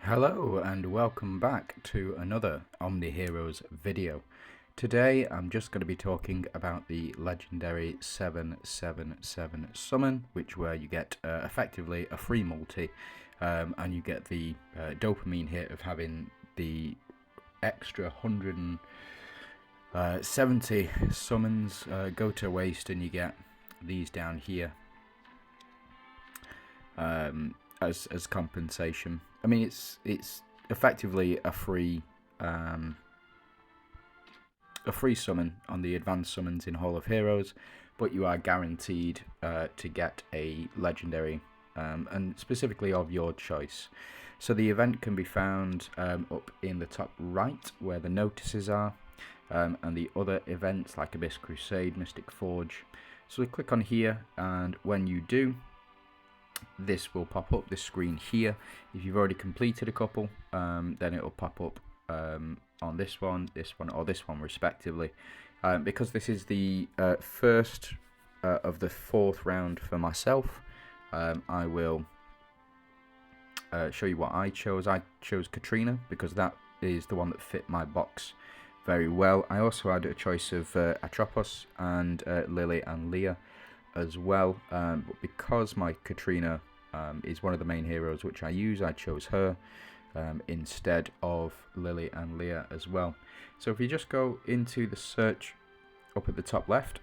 Hello and welcome back to another OMNIHEROES video. Today I'm just going to be talking about the legendary 777 summon, where you get effectively a free multi, and you get the dopamine hit of having the extra 170 summons go to waste, and you get these down here as compensation. I mean, it's effectively a free summon on the advanced summons in Hall of Heroes, but you are guaranteed to get a legendary, and specifically of your choice. So the event can be found up in the top right where the notices are, and the other events like Abyss Crusade, Mystic Forge. So we click on here, and when you do, this will pop up, this screen here. If you've already completed a couple, then it will pop up on this one, or this one respectively. Because this is the first of the fourth round for myself, I will show you what I chose. I chose Katrina because that is the one that fit my box very well. I also had a choice of Atropos and Lily and Leah as well, but because my Katrina is one of the main heroes which I use, I chose her instead of Lily and Leah as well. So if you just go into the search up at the top left,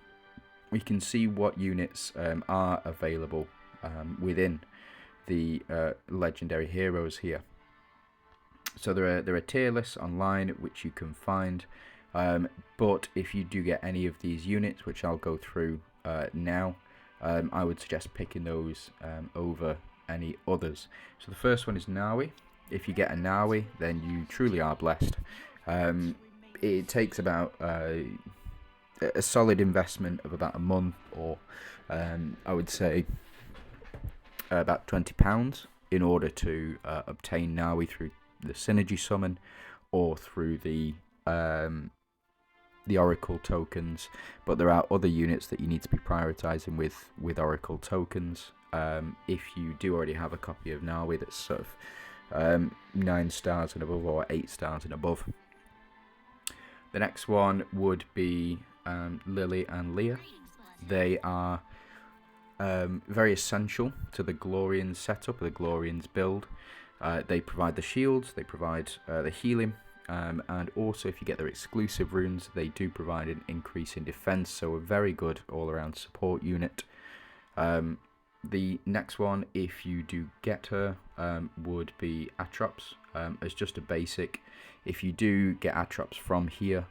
we can see what units are available within the legendary heroes here. So there are tier lists online which you can find, but if you do get any of these units, which I'll go through now, I would suggest picking those over any others. So the first one is Nawi. If you get a Nawi, then you truly are blessed. It takes about a solid investment of about a month, or I would say about £20 in order to obtain Nawi through the synergy summon or through the Oracle tokens. But there are other units that you need to be prioritizing with Oracle tokens. If you do already have a copy of Nawi that's sort of 9 stars and above, or 8 stars and above. The next one would be Lily and Leah. They are very essential to the Glorians setup, the Glorians build. They provide the shields, they provide the healing, and also if you get their exclusive runes, they do provide an increase in defense, so a very good all-around support unit. The next one, if you do get her, would be Atrops, as just a basic. If you do get Atrops from here,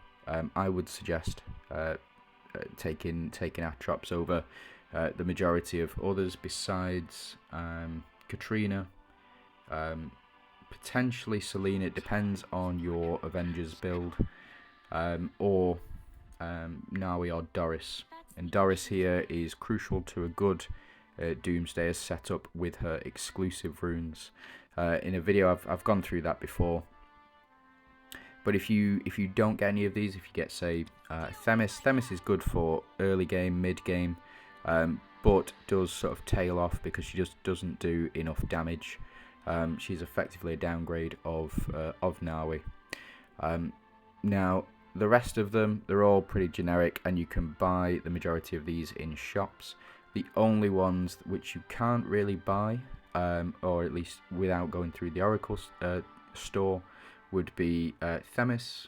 I would suggest taking Atrops over the majority of others besides Katrina, potentially Celine. It depends on your Avengers build, or Nawi or Doris. And Doris here is crucial to a good Doomsdayer setup with her exclusive runes. In a video I've gone through that before. But if you don't get any of these, if you get, say, Themis is good for early game, mid game, but does sort of tail off because she just doesn't do enough damage. She's effectively a downgrade of Nawi. Now the rest of them, they're all pretty generic, and you can buy the majority of these in shops. The only ones which you can't really buy, or at least without going through the Oracle store, would be Themis,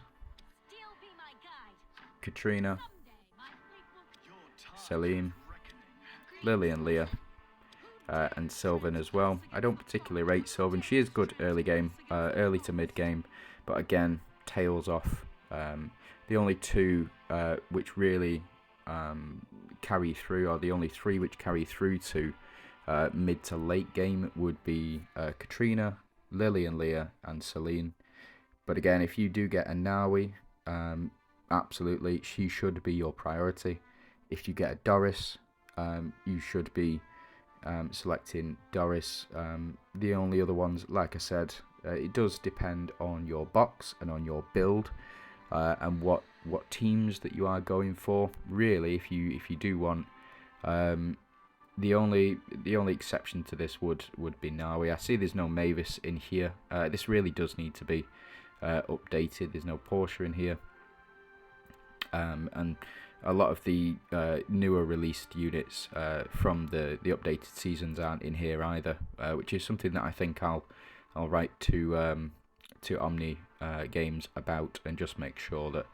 Katrina, Celine, Lily and Leah, and Sylvan as well. I don't particularly rate Sylvan. She is good early game, early to mid game, but again, tails off. The only two which really carry through, or the only three which carry through to mid to late game, would be Katrina, Lily and Leah, and Celine. But again, if you do get a Nawi, absolutely, she should be your priority. If you get a Doris, you should be selecting Doris. The only other ones, like I said, it does depend on your box and on your build, and what teams that you are going for. Really, if you do want the only exception to this would be Nawi. I see there's no Mavis in here. This really does need to be updated. There's no Portia in here, and a lot of the newer released units from the updated seasons aren't in here either, which is something that I think I'll write to Omni Games about, and just make sure that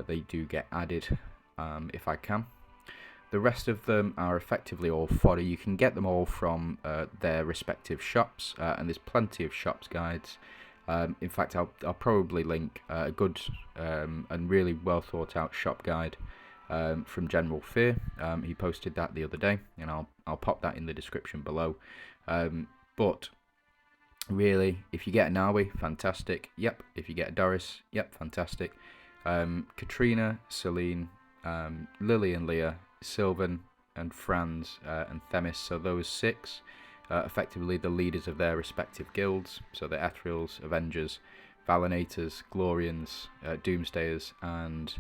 they do get added if I can. The rest of them are effectively all fodder. You can get them all from their respective shops, and there's plenty of shops guides. In fact, I'll probably link a good and really well thought out shop guide from General Fear. He posted that the other day, and I'll pop that in the description below. But really, if you get a Nawi, fantastic. Yep. If you get a Doris, yep, fantastic. Katrina, Celine, Lily and Leah, Sylvan and Franz and Themis, so those 6 effectively the leaders of their respective guilds, so the Ethereals, Avengers, Valinators, Glorians, Doomsdayers and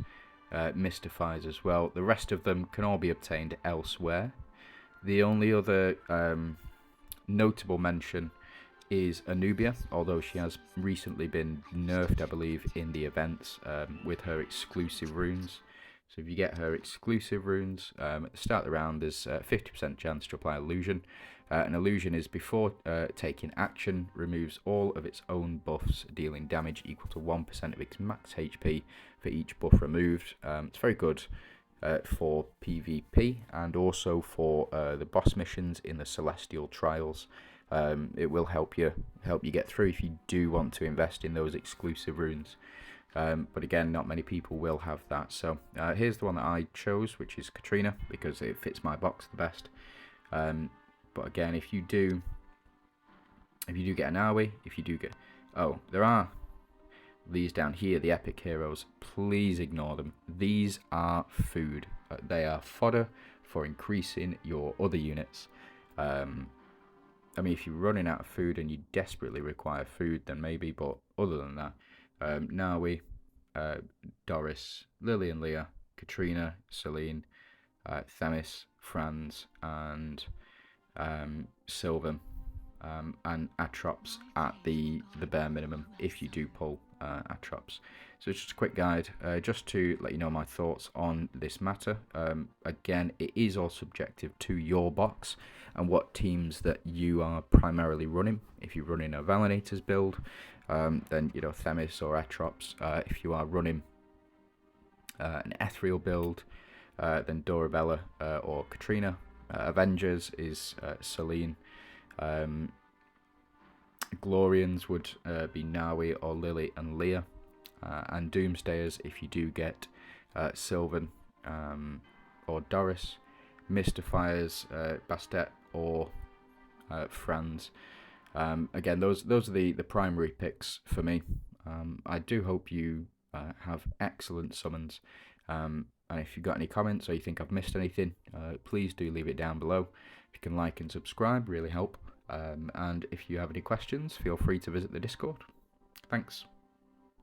Mystifiers as well. The rest of them can all be obtained elsewhere. The only other notable mention is Anubia, although she has recently been nerfed, I believe, in the events with her exclusive runes. So if you get her exclusive runes, at the start of the round there's a 50% chance to apply Illusion. An Illusion is before taking action, removes all of its own buffs, dealing damage equal to 1% of its max HP for each buff removed. It's very good for PvP and also for the boss missions in the Celestial Trials. It will help you get through if you do want to invest in those exclusive runes. But again, not many people will have that. So here's the one that I chose, which is Katrina, because it fits my box the best. But again, if you do get an Nawi, there are these down here, the epic heroes. Please ignore them. These are food. They are fodder for increasing your other units. I mean, if you're running out of food and you desperately require food, then maybe. But other than that, Nawi, Doris, Lily and Leah, Katrina, Celine, Themis, Franz, and Sylvan, and Atrops at the bare minimum if you do pull Atrops. So it's just a quick guide, just to let you know my thoughts on this matter. Again, it is all subjective to your box and what teams that you are primarily running. If you're running a Valinators build, then Themis or Atrops. If you are running an Ethereal build, then Dorabella or Katrina. Avengers is Celine. Glorians would be Nawi or Lily and Leah. And Doomsdayers, if you do get Sylvan or Doris. Mystifiers, Bastet or Franz. Again, those are the primary picks for me. I do hope you have excellent summons. And if you've got any comments or you think I've missed anything, please do leave it down below. If you can like and subscribe, really help. And if you have any questions, feel free to visit the Discord. Thanks.